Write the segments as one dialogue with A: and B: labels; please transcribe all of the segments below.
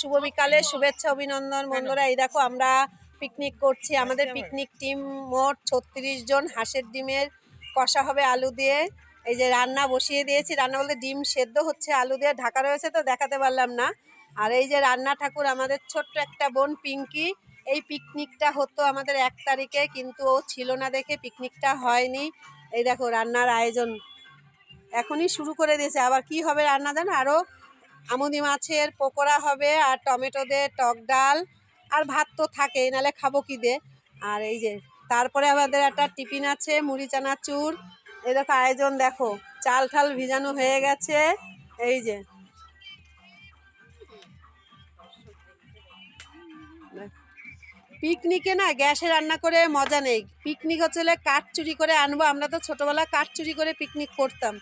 A: শুভ বিকালে শুভেচ্ছা অভিনন্দন বন্ধুরা। এই দেখো আমরা পিকনিক করছি। আমাদের পিকনিক টিম মোট 36 জন। হাঁসের ডিমের কষা হবে আলু দিয়ে। এই যে রান্না বসিয়ে দিয়েছি, রান্না বলতে ডিম সেদ্ধ হচ্ছে, আলু দিয়ে ঢাকা রয়েছে তো দেখাতে পারলাম না। আর এই যে রান্না ঠাকুর আমাদের ছোট্ট একটা বোন পিঙ্কি। এই পিকনিকটা হতো আমাদের 1 তারিখে, কিন্তু ও ছিল না দেখে পিকনিকটা হয়নি। এই দেখো রান্নার আয়োজন এখনই শুরু করে দিয়েছে। আবার কি হবে রান্না জানো, আরও আমুদি মাছের পকোড়া হবে, আর টমেটো দিয়ে টক ডাল, আর ভাত তো থাকেই, নাহলে খাবো কি দিয়ে। আর এই যে তারপরে আমাদের একটা টিফিন আছে, মুড়ি চানাচুর। এই দেখো আয়োজন দেখো, চাল ঠাল ভিজানো হয়ে গেছে। এই যে পিকনিকে না গ্যাসে রান্না করে মজা নেই। পিকনিক হচ্ছে কাঠ চুরি করে আনবো। আমরা তো ছোটোবেলা কাঠ চুরি করে পিকনিক করতাম,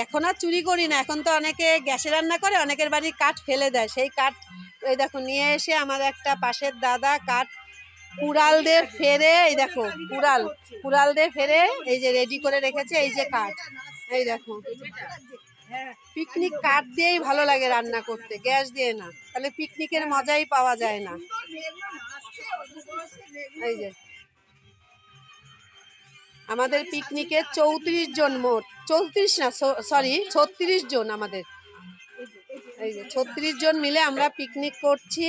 A: এখন আর চুরি করি না। এখন তো অনেকে গ্যাসে রান্না করে, অনেকের বাড়ির কাঠ ফেলে দেয়। সেই কাঠ এই দেখো নিয়ে এসে আমার একটা পাশের দাদা কাঠ কুড়াল দিয়ে ফেরে, এই দেখো কুড়াল দিয়ে ফেরে এই যে রেডি করে রেখেছে। এই যে কাঠ, এই দেখো পিকনিক কাঠ দিয়েই ভালো লাগে রান্না করতে, গ্যাস দিয়ে না, তাহলে পিকনিকের মজাই পাওয়া যায় না। এই যে আমাদের পিকনিকে 34 জন মোট, 34 না সরি 36 জন আমাদের। এই যে 36 জন মিলে আমরা পিকনিক করছি।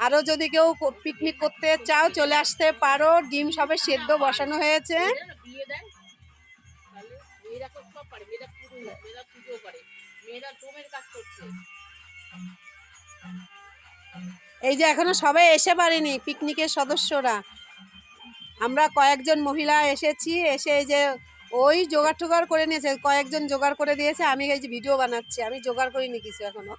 A: আরও যদি কেউ পিকনিক করতে চাও চলে আসতে পারো। ডিম সবে সেদ্ধ বসানো হয়েছে। এই যে এখনো সবাই এসে পারেনি পিকনিকের সদস্যরা। আমরা কয়েকজন মহিলা এসেছি, এসে এই যে ওই জোগাড় টোগাড় করে নিয়েছে, কয়েকজন জোগাড় করে দিয়েছে। আমি এই যে ভিডিও বানাচ্ছি, আমি জোগাড় করিনি কিছু এখনো।